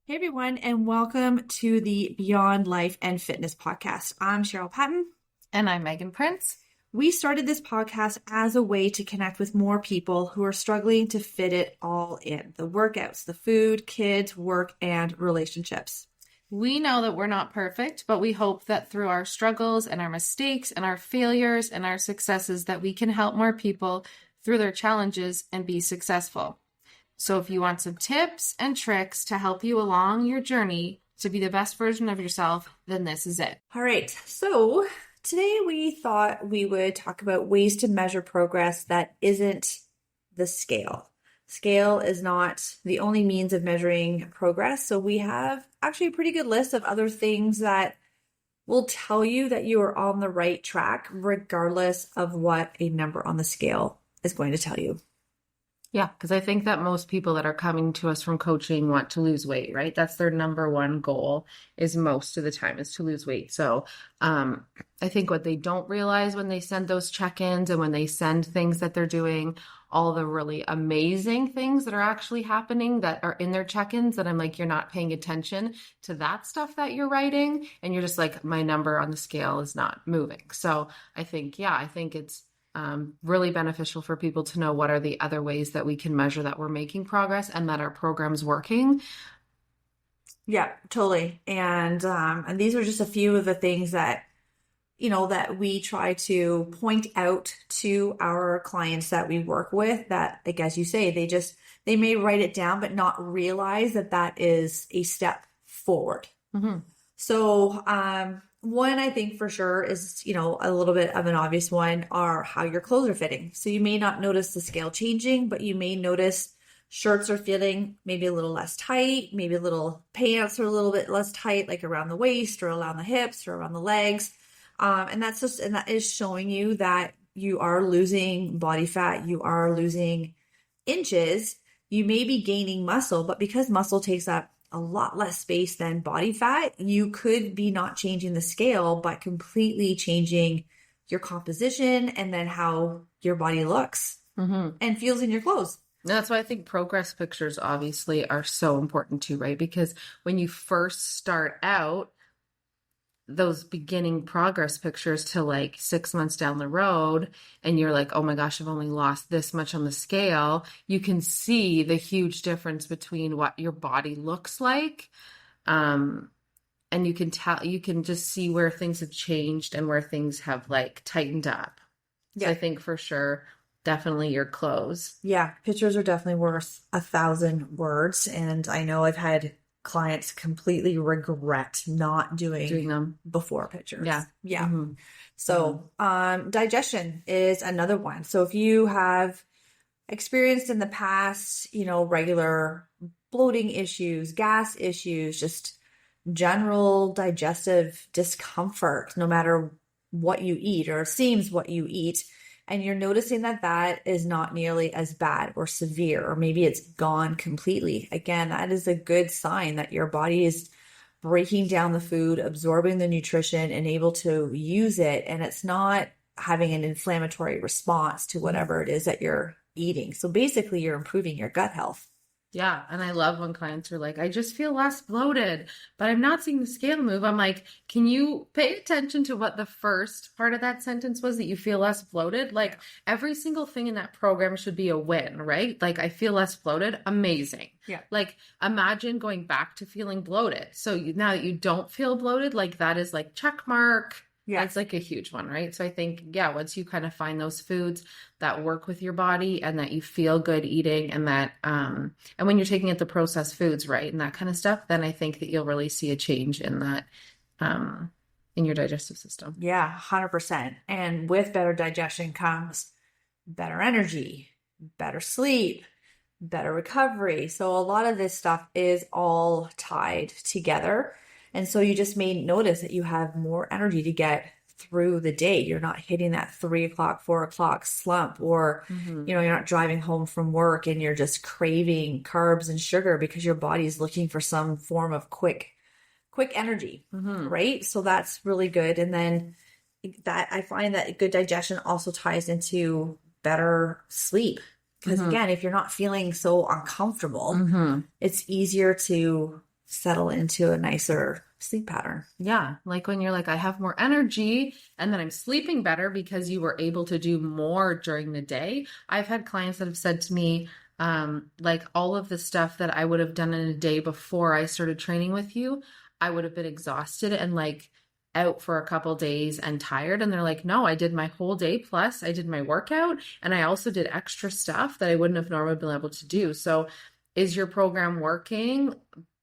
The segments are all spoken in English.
Hey everyone, and welcome to the Beyond Life and Fitness podcast. I'm Cheryl Patton. And I'm Megan Prince. We started this podcast as a way to connect with more people who are struggling to fit it all in: the workouts, the food, kids, work, and relationships. We know that we're not perfect, but we hope that through our struggles and our mistakes and our failures and our successes that we can help more people through their challenges and be successful. So if you want some tips and tricks to help you along your journey to be the best version of yourself, then this is it. All right, so today we thought we would talk about ways to measure progress that isn't the scale. Scale is not the only means of measuring progress. So we have actually a pretty good list of other things that will tell you that you are on the right track, regardless of what a number on the scale is going to tell you. Yeah, because I think that most people that are coming to us from coaching want to lose weight, right? That's their number one goal is most of the time is to lose weight. So I think what they don't realize when they send those check-ins and when they send things that they're doing, all the really amazing things that are actually happening that are in their check-ins that I'm like, you're not paying attention to that stuff that you're writing. And you're just like, my number on the scale is not moving. So I think it's really beneficial for people to know what are the other ways that we can measure that we're making progress and that our program's working. Yeah, totally. And these are just a few of the things that, that we try to point out to our clients that we work with that, like, as you say, they may write it down, but not realize that that is a step forward. Mm-hmm. So, one I think for sure is, a little bit of an obvious one are how your clothes are fitting. So you may not notice the scale changing, but you may notice shirts are fitting maybe a little less tight, maybe little pants are a little bit less tight, like around the waist or around the hips or around the legs. And that is showing you that you are losing body fat, you are losing inches, you may be gaining muscle, but because muscle takes up a lot less space than body fat, you could be not changing the scale, but completely changing your composition and then how your body looks and feels in your clothes. That's why I think progress pictures obviously are so important too, right? Because when you first start out, those beginning progress pictures to like 6 months down the road, and you're like, oh my gosh, I've only lost this much on the scale. You can see the huge difference between what your body looks like. And you can just see where things have changed and where things have like tightened up. Yeah. So I think for sure, definitely your clothes. Yeah. Pictures are definitely worth 1,000 words. And I know I've had clients completely regret not doing them before pictures. Yeah. Mm-hmm. So, digestion is another one. So if you have experienced in the past, regular bloating issues, gas issues, just general digestive discomfort, no matter what you eat or seems what you eat, and you're noticing that that is not nearly as bad or severe, or maybe it's gone completely. Again, that is a good sign that your body is breaking down the food, absorbing the nutrition, and able to use it. And it's not having an inflammatory response to whatever it is that you're eating. So basically, you're improving your gut health. Yeah. And I love when clients are like, I just feel less bloated, but I'm not seeing the scale move. I'm like, can you pay attention to what the first part of that sentence was, that you feel less bloated? Like every single thing in that program should be a win, right? Like I feel less bloated. Amazing. Yeah. Like imagine going back to feeling bloated. So now that you don't feel bloated, like that is like check mark. Yeah. It's like a huge one, right? So I think, once you kind of find those foods that work with your body and that you feel good eating, and that, and when you're taking it the processed foods, right, and that kind of stuff, then I think that you'll really see a change in that, in your digestive system. Yeah, 100%. And with better digestion comes better energy, better sleep, better recovery. So a lot of this stuff is all tied together. And so you just may notice that you have more energy to get through the day. You're not hitting that 3 o'clock, 4 o'clock slump, or, you're not driving home from work and you're just craving carbs and sugar because your body is looking for some form of quick energy, right? So that's really good. And then that I find that good digestion also ties into better sleep. Because again, if you're not feeling so uncomfortable, it's easier to settle into a nicer sleep pattern. Yeah. Like when you're like, I have more energy and then I'm sleeping better because you were able to do more during the day. I've had clients that have said to me, like all of the stuff that I would have done in a day before I started training with you, I would have been exhausted and like out for a couple days and tired. And they're like, no, I did my whole day. Plus I did my workout and I also did extra stuff that I wouldn't have normally been able to do. So is your program working?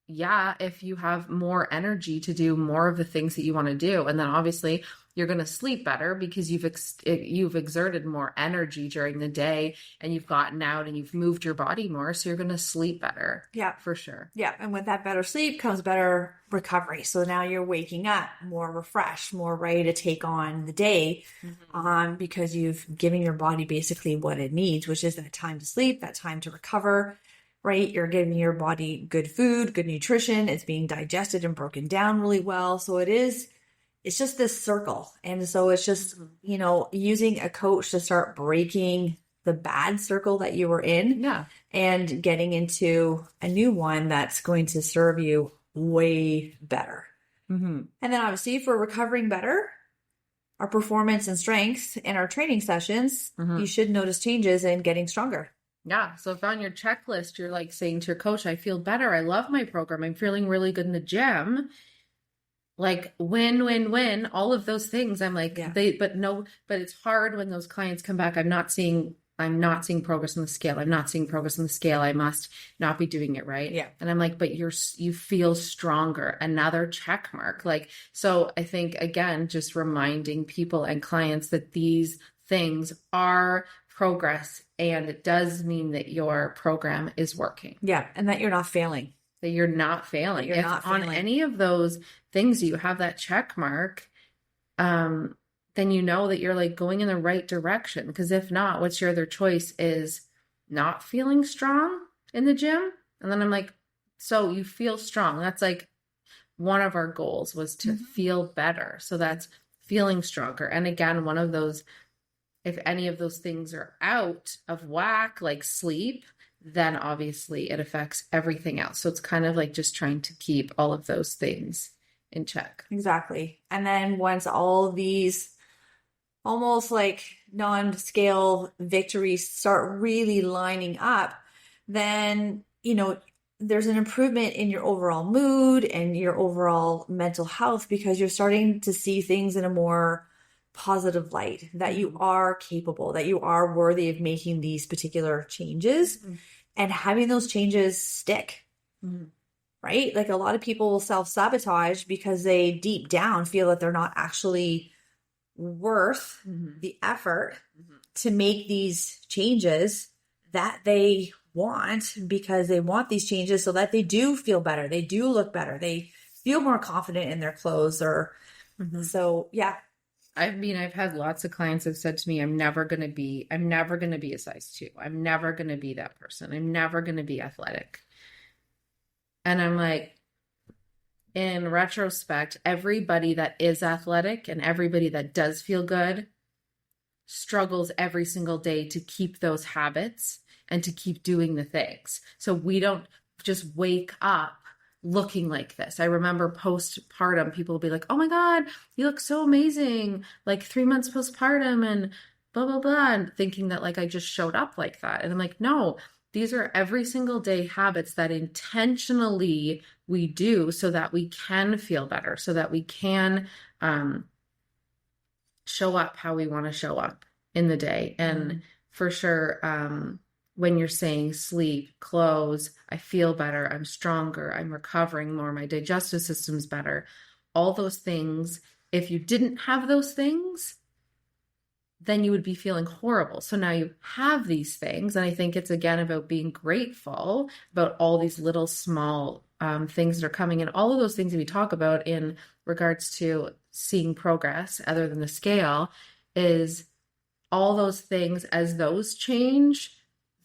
Yeah, if you have more energy to do more of the things that you want to do. And then obviously you're going to sleep better because you've exerted more energy during the day and you've gotten out and you've moved your body more. So you're going to sleep better. Yeah, for sure. Yeah. And with that better sleep comes better recovery. So now you're waking up more refreshed, more ready to take on the day, because you've given your body basically what it needs, which is that time to sleep, that time to recover. Right? You're giving your body good food, good nutrition. It's being digested and broken down really well. So it's just this circle. And so it's just, using a coach to start breaking the bad circle that you were in, and getting into a new one that's going to serve you way better. And then obviously for recovering better, our performance and strength in our training sessions, you should notice changes in getting stronger. Yeah. So if on your checklist, you're like saying to your coach, I feel better. I love my program. I'm feeling really good in the gym. Like win, all of those things. I'm like, but it's hard when those clients come back. I'm not seeing progress on the scale. I'm not seeing progress on the scale. I must not be doing it right. Yeah. And I'm like, but you feel stronger. Another check mark. Like, so I think again, just reminding people and clients that these things are progress, and it does mean that your program is working. Yeah, and that you're not failing. That you're not failing. If on any of those things you have that check mark, then you know that you're like going in the right direction. Because if not, what's your other choice is not feeling strong in the gym. And then I'm like, so you feel strong. That's like one of our goals was to feel better. So that's feeling stronger. And again, one of those, if any of those things are out of whack, like sleep, then obviously it affects everything else. So it's kind of like just trying to keep all of those things in check. Exactly. And then once all of these almost like non-scale victories start really lining up, then, there's an improvement in your overall mood and your overall mental health, because you're starting to see things in a more positive light, that you are capable, that you are worthy of making these particular changes and having those changes stick, right? Like a lot of people will self-sabotage because they deep down feel that they're not actually worth the effort to make these changes that they want, because they want these changes so that they do feel better. They do look better. They feel more confident in their clothes so yeah. I've had lots of clients have said to me, I'm never going to be a size 2. I'm never going to be that person. I'm never going to be athletic. And I'm like, in retrospect, everybody that is athletic and everybody that does feel good struggles every single day to keep those habits and to keep doing the things. So we don't just wake up looking like this. I remember postpartum, people will be like, oh my God, you look so amazing. Like 3 months postpartum and blah, blah, blah. And thinking that like I just showed up like that. And I'm like, no, these are every single day habits that intentionally we do so that we can feel better, so that we can show up how we want to show up in the day. And for sure, when you're saying sleep, clothes, I feel better, I'm stronger, I'm recovering more, my digestive system's better, all those things, if you didn't have those things, then you would be feeling horrible. So now you have these things. And I think it's again about being grateful about all these little small things that are coming in. All of those things that we talk about in regards to seeing progress other than the scale is all those things. As those change,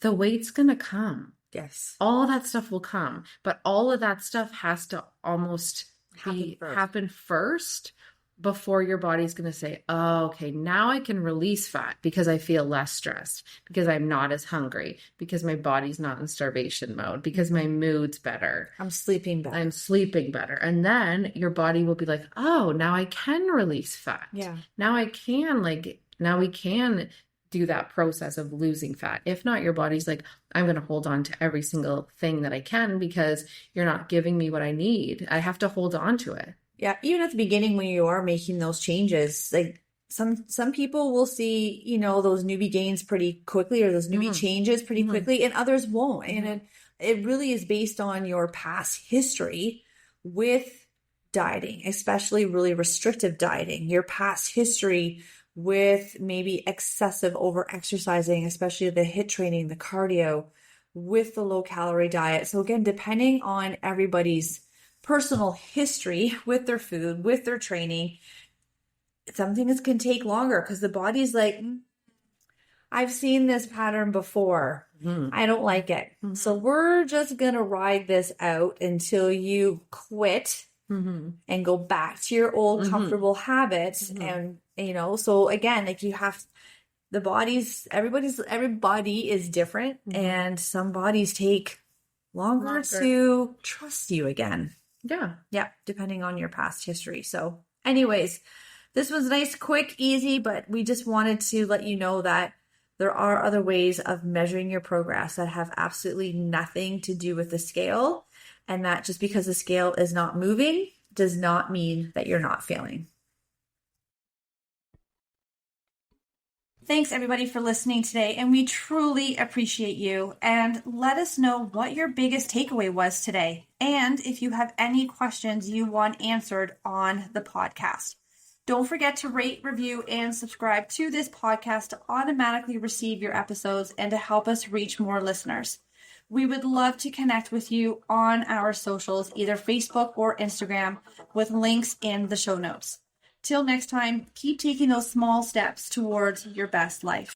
the weight's going to come. Yes. All of that stuff will come. But all of that stuff has to almost happen first before your body's going to say, oh, okay, now I can release fat because I feel less stressed, because I'm not as hungry, because my body's not in starvation mode, because my mood's better. I'm sleeping better. And then your body will be like, oh, now I can release fat. Yeah. Now we can do that process of losing fat. If not, your body's like, I'm going to hold on to every single thing that I can because you're not giving me what I need. I have to hold on to it. Yeah, even at the beginning when you are making those changes, like some people will see, those newbie gains pretty quickly, or those newbie changes pretty quickly, and others won't. And it really is based on your past history with dieting, especially really restrictive dieting, your past history with maybe excessive over exercising, especially the HIIT training, the cardio, with the low calorie diet. So again, depending on everybody's personal history with their food, with their training, something is can take longer because the body's like, I've seen this pattern before. I don't like it. So we're just going to ride this out until you quit and go back to your old comfortable habits. And, so again, like everybody is different, and some bodies take longer to trust you again. Yeah, depending on your past history. So anyways, this was nice, quick, easy, but we just wanted to let you know that there are other ways of measuring your progress that have absolutely nothing to do with the scale, and that just because the scale is not moving does not mean that you're not failing. Thanks everybody for listening today, and we truly appreciate you. And let us know what your biggest takeaway was today, and if you have any questions you want answered on the podcast. Don't forget to rate, review, and subscribe to this podcast to automatically receive your episodes and to help us reach more listeners. We would love to connect with you on our socials, either Facebook or Instagram, with links in the show notes. Till next time, keep taking those small steps towards your best life.